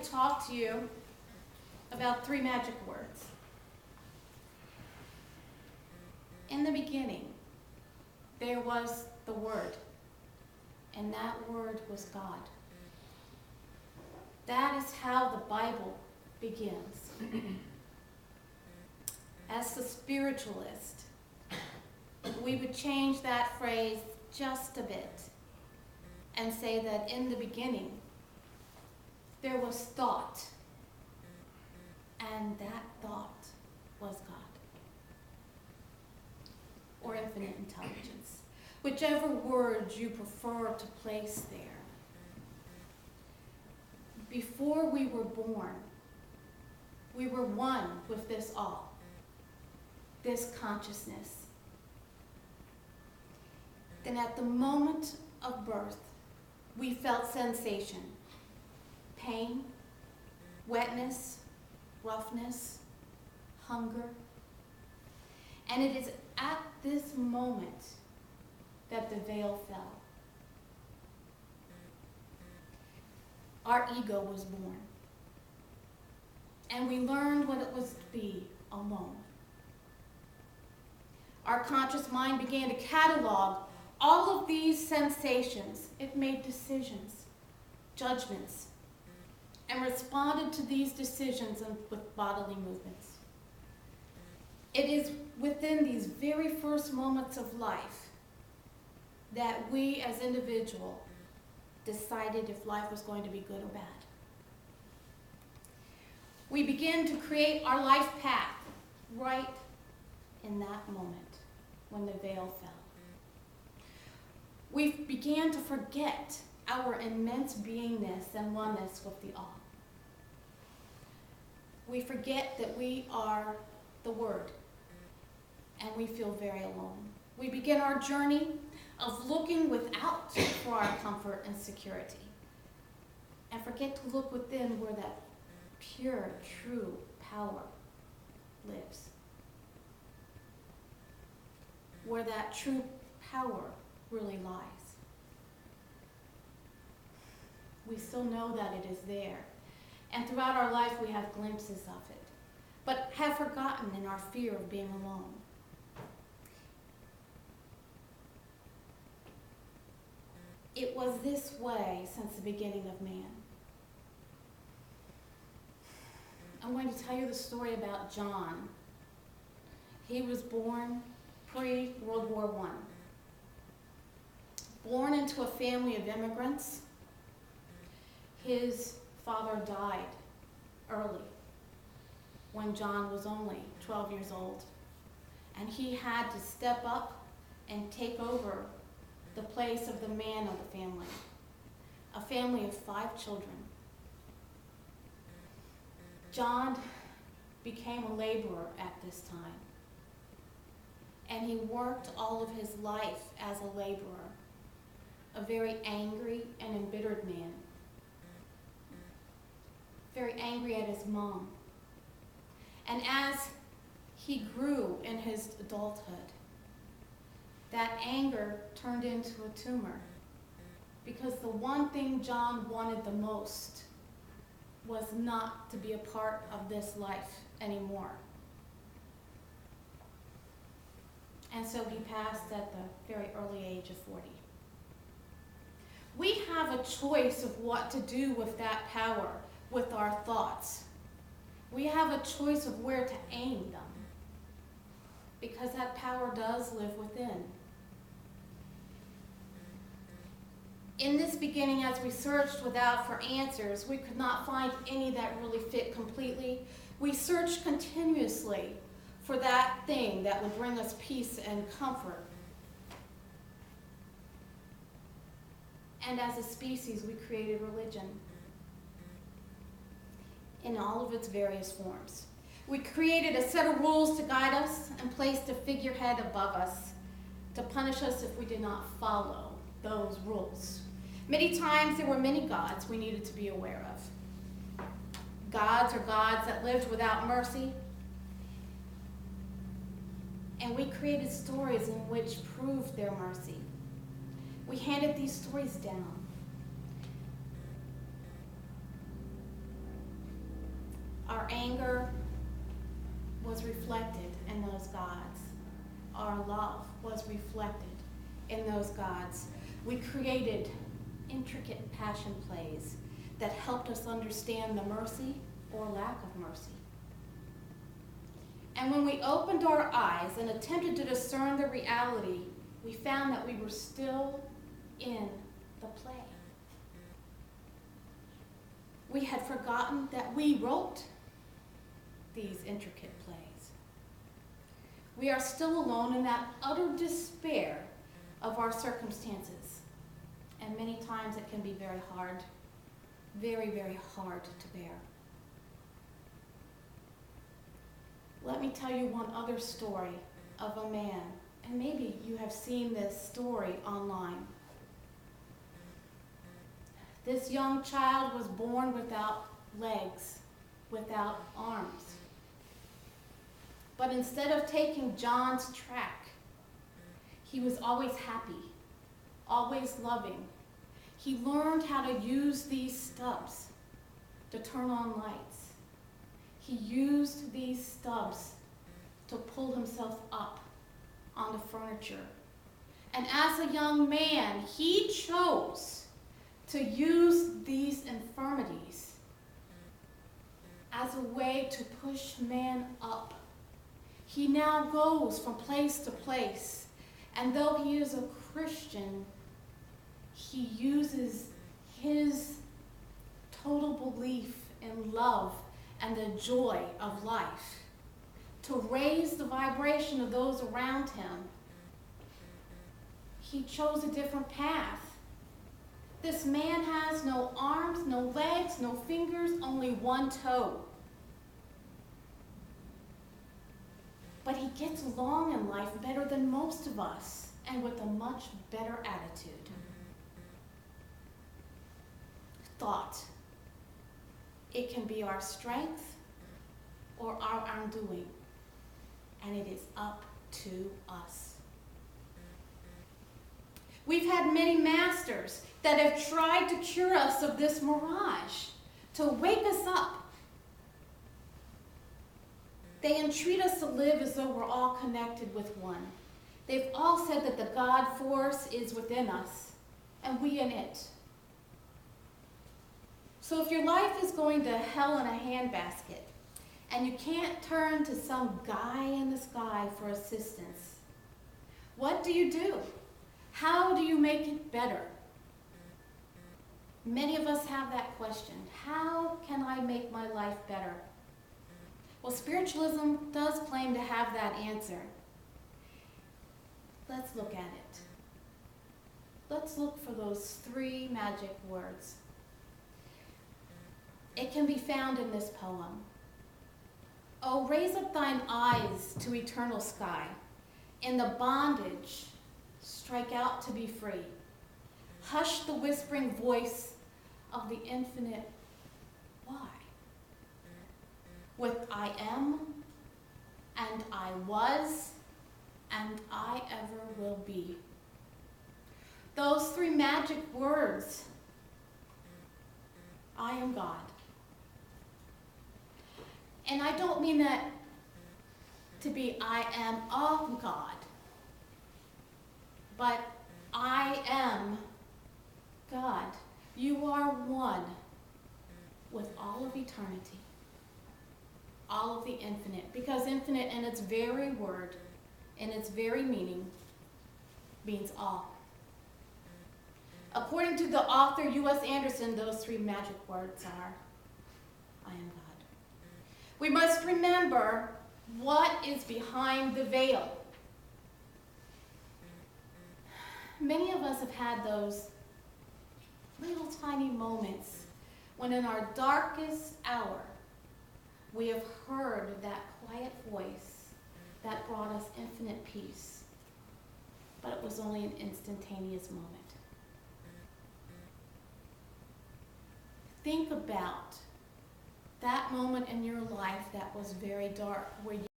to talk to you about 3 magic words. In the beginning, there was the Word, and that Word was God. That is how the Bible begins. As the spiritualist, we would change that phrase just a bit and say that in the beginning, there was thought, and that thought was God, or infinite intelligence, whichever words you prefer to place there. Before we were born, we were one with this all, this consciousness. Then at the moment of birth, we felt sensation, pain, wetness, roughness, hunger. And it is at this moment that the veil fell. Our ego was born. And we learned what it was to be alone. Our conscious mind began to catalog all of these sensations. It made decisions, judgments, and responded to these decisions with bodily movements. It is within these very first moments of life that we as individuals decided if life was going to be good or bad. We begin to create our life path right in that moment when the veil fell. We began to forget our immense beingness and oneness with the all. We forget that we are the Word, and we feel very alone. We begin our journey of looking without for our comfort and security, and forget to look within where that pure, true power lives, where that true power really lies. We still know that it is there, and throughout our life we have glimpses of it, but have forgotten in our fear of being alone. It was this way since the beginning of man. I'm going to tell you the story about John. He was born pre-World War I. Born into a family of immigrants. His father died early when John was only 12 years old. And he had to step up and take over the place of the man of the family, a family of 5 children. John became a laborer at this time, and he worked all of his life as a laborer, a very angry and embittered man, very angry at his mom. And as he grew in his adulthood, that anger turned into a tumor, because the one thing John wanted the most was not to be a part of this life anymore. And so he passed at the very early age of 40. We have a choice of what to do with that power, with our thoughts. We have a choice of where to aim them, because that power does live within. In this beginning, as we searched without for answers, we could not find any that really fit completely. We searched continuously for that thing that would bring us peace and comfort. And as a species, we created religion in all of its various forms. We created a set of rules to guide us and placed a figurehead above us to punish us if we did not follow those rules. Many times there were many gods we needed to be aware of. Gods are gods that lived without mercy. And we created stories in which proved their mercy. We handed these stories down. Our anger was reflected in those gods. Our love was reflected in those gods. We created intricate passion plays that helped us understand the mercy or lack of mercy. And when we opened our eyes and attempted to discern the reality, we found that we were still in the play. We had forgotten that we wrote these intricate plays. We are still alone in that utter despair of our circumstances. And many times it can be very hard, very, very hard to bear. Let me tell you one other story of a man, and maybe you have seen this story online. This young child was born without legs, without arms. But instead of taking John's track, he was always happy, always loving. He learned how to use these stubs to turn on lights. He used these stubs to pull himself up on the furniture. And as a young man, he chose to use these infirmities as a way to push man up. He now goes from place to place, and though he is a Christian, he uses his total belief in love and the joy of life to raise the vibration of those around him. He chose a different path. This man has no arms, no legs, no fingers, only one toe. But he gets along in life better than most of us, and with a much better attitude. Thought. It can be our strength or our undoing, and it is up to us. We've had many masters that have tried to cure us of this mirage, to wake us up. They entreat us to live as though we're all connected with one. They've all said that the God force is within us, and we in it. So if your life is going to hell in a handbasket, and you can't turn to some guy in the sky for assistance, what do? How do you make it better? Many of us have that question. How can I make my life better? Well, spiritualism does claim to have that answer. Let's look at it. Let's look for those 3 magic words. It can be found in this poem. Oh, raise up thine eyes to eternal sky. In the bondage, strike out to be free. Hush the whispering voice of the infinite why. With I am, and I was, and I ever will be. Those 3 magic words. I am God. And I don't mean that to be I am of God, but I am God. You are one with all of eternity, all of the infinite, because infinite in its very word, in its very meaning, means all. According to the author U.S. Anderson, those 3 magic words are, I am God. We must remember what is behind the veil. Many of us have had those little tiny moments when in our darkest hour we have heard that quiet voice that brought us infinite peace, but it was only an instantaneous moment. Think about that moment in your life that was very dark, where you